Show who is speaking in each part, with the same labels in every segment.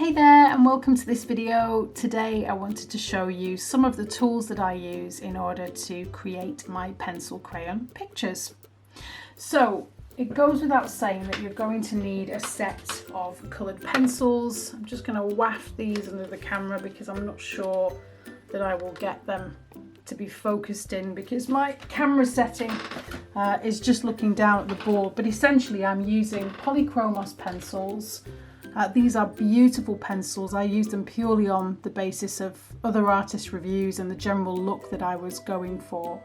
Speaker 1: Hey there and welcome to this video. Today I wanted to show you some of the tools that I use in order to create my pencil crayon pictures. So it goes without saying that you're going to need a set of coloured pencils. I'm just going to waft these under the camera because I'm not sure that I will get them to be focused in because my camera setting is just looking down at the board, but essentially I'm using Polychromos pencils. These are beautiful pencils. I use them purely on the basis of other artist reviews and the general look that I was going for.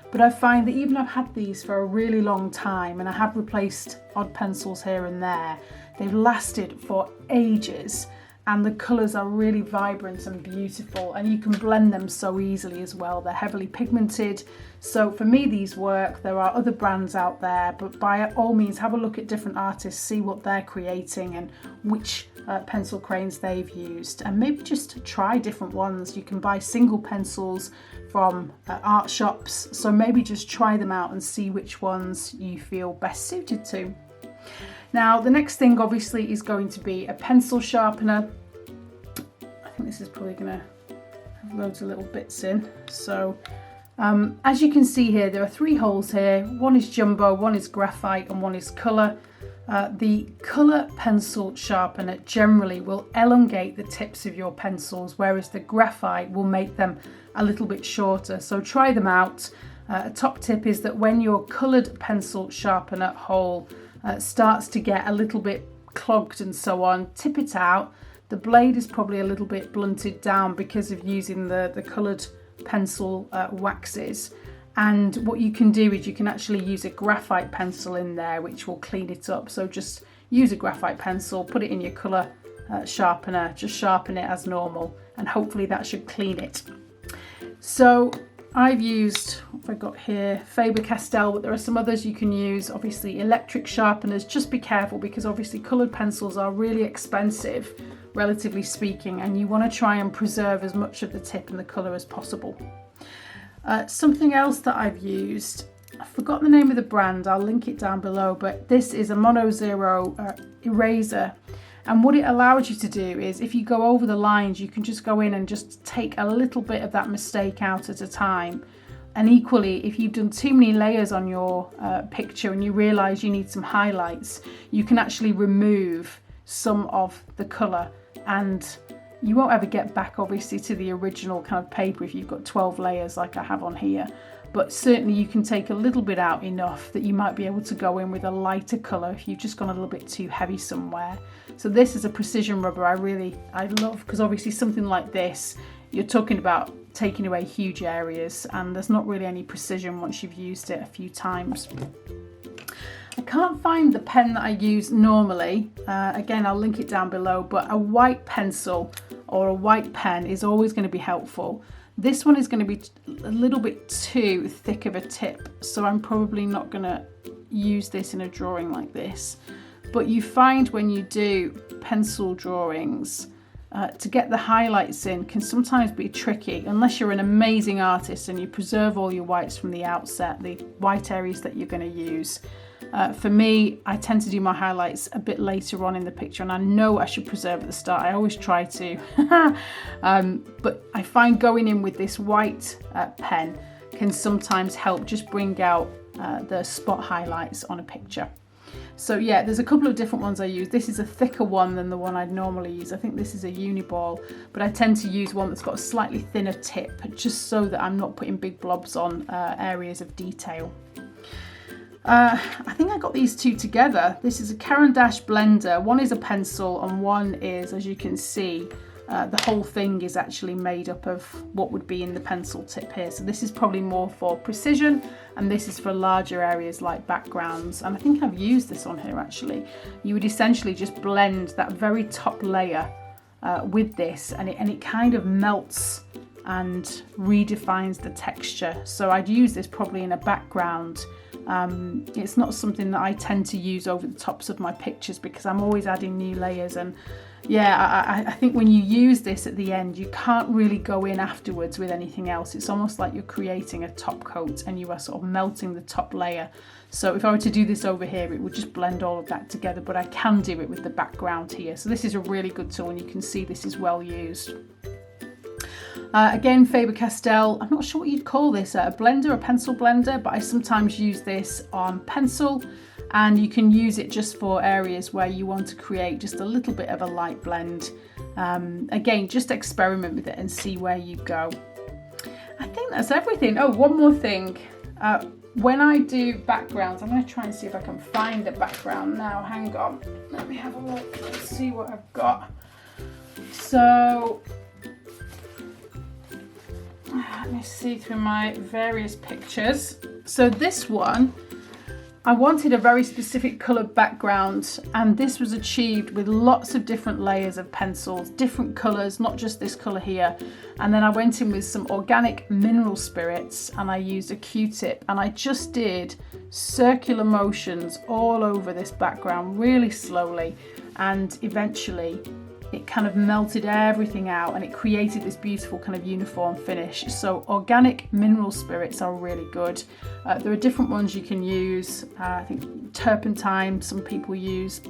Speaker 1: But I find that even I've had these for a really long time and I have replaced odd pencils here and there, they've lasted for ages and the colours are really vibrant and beautiful and you can blend them so easily as well. They're heavily pigmented. So for me these work. There are other brands out there, but by all means have a look at different artists, see what they're creating and which pencil crayons they've used, and maybe just try different ones. You can buy single pencils from art shops, so maybe just try them out and see which ones you feel best suited to. Now the next thing obviously is going to be a pencil sharpener. I think this is probably going to have loads of little bits in. So as you can see here, there are three holes here. One is jumbo, one is graphite and one is colour. The colour pencil sharpener generally will elongate the tips of your pencils, whereas the graphite will make them a little bit shorter. So try them out. A top tip is that when your coloured pencil sharpener hole starts to get a little bit clogged and so on, tip it out. The blade is probably a little bit blunted down because of using the coloured pencil waxes, and what you can do is you can actually use a graphite pencil in there which will clean it up. So just use a graphite pencil, put it in your colour sharpener, just sharpen it as normal and hopefully that should clean it. So I've used, what have I got here, Faber-Castell, but there are some others you can use. Obviously electric sharpeners, just be careful because obviously coloured pencils are really expensive relatively speaking, and you want to try and preserve as much of the tip and the colour as possible. Something else that I've used, I've forgotten the name of the brand, I'll link it down below, but this is a Mono Zero eraser, and what it allows you to do is if you go over the lines you can just go in and just take a little bit of that mistake out at a time. And equally, if you've done too many layers on your picture and you realise you need some highlights, you can actually remove some of the colour, and you won't ever get back obviously to the original kind of paper if you've got 12 layers like I have on here, but certainly you can take a little bit out enough that you might be able to go in with a lighter colour if you've just gone a little bit too heavy somewhere. So this is a precision rubber I love, because obviously something like this you're talking about taking away huge areas and there's not really any precision once you've used it a few times. I can't find the pen that I use normally. Again, I'll link it down below, but a white pencil or a white pen is always going to be helpful. This one is going to be a little bit too thick of a tip, so I'm probably not going to use this in a drawing like this. But you find when you do pencil drawings, to get the highlights in can sometimes be tricky unless you're an amazing artist and you preserve all your whites from the outset, the white areas that you're going to use. For me, I tend to do my highlights a bit later on in the picture, and I know I should preserve at the start. I always try to. But I find going in with this white pen can sometimes help just bring out the spot highlights on a picture. So yeah, there's a couple of different ones I use. This is a thicker one than the one I'd normally use. I think this is a Uniball, but I tend to use one that's got a slightly thinner tip just so that I'm not putting big blobs on areas of detail. I think I got these two together. This is a Caran d'Ache blender. One is a pencil and one is, as you can see, the whole thing is actually made up of what would be in the pencil tip here. So this is probably more for precision and this is for larger areas like backgrounds. And I think I've used this on here actually. You would essentially just blend that very top layer with this and it kind of melts and redefines the texture. So I'd use this probably in a background It's not something that I tend to use over the tops of my pictures because I'm always adding new layers, and yeah, I think when you use this at the end, you can't really go in afterwards with anything else. It's almost like you're creating a top coat and you are sort of melting the top layer. So if I were to do this over here, it would just blend all of that together, but I can do it with the background here. So this is a really good tool, and you can see this is well used. Again, Faber-Castell, I'm not sure what you'd call this, a blender, a pencil blender, but I sometimes use this on pencil, and you can use it just for areas where you want to create just a little bit of a light blend. Again, just experiment with it and see where you go. I think that's everything. Oh, one more thing. When I do backgrounds, I'm going to try and see if I can find a background now. Hang on. Let me have a look. Let's see what I've got. So let me see through my various pictures. So this one, I wanted a very specific coloured background, and this was achieved with lots of different layers of pencils, different colours, not just this colour here. And then I went in with some organic mineral spirits, and I used a Q-tip, and I just did circular motions all over this background really slowly, and eventually it kind of melted everything out and it created this beautiful kind of uniform finish. So organic mineral spirits are really good. There are different ones you can use. I think turpentine some people use.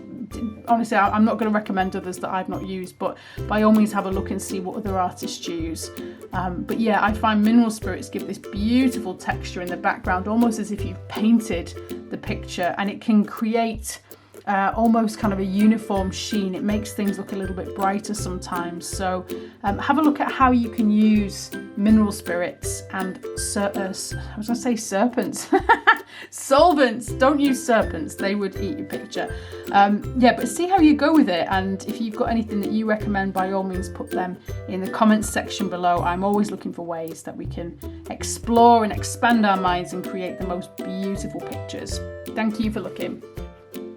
Speaker 1: Honestly, I'm not going to recommend others that I've not used, but by all means have a look and see what other artists use. But yeah, I find mineral spirits give this beautiful texture in the background, almost as if you've painted the picture, and it can create almost kind of a uniform sheen. It makes things look a little bit brighter sometimes. So have a look at how you can use mineral spirits and I was going to say serpents. Solvents. Don't use serpents, they would eat your picture. Yeah, but see how you go with it, and if you've got anything that you recommend, by all means put them in the comments section below. I'm always looking for ways that we can explore and expand our minds and create the most beautiful pictures. Thank you for looking.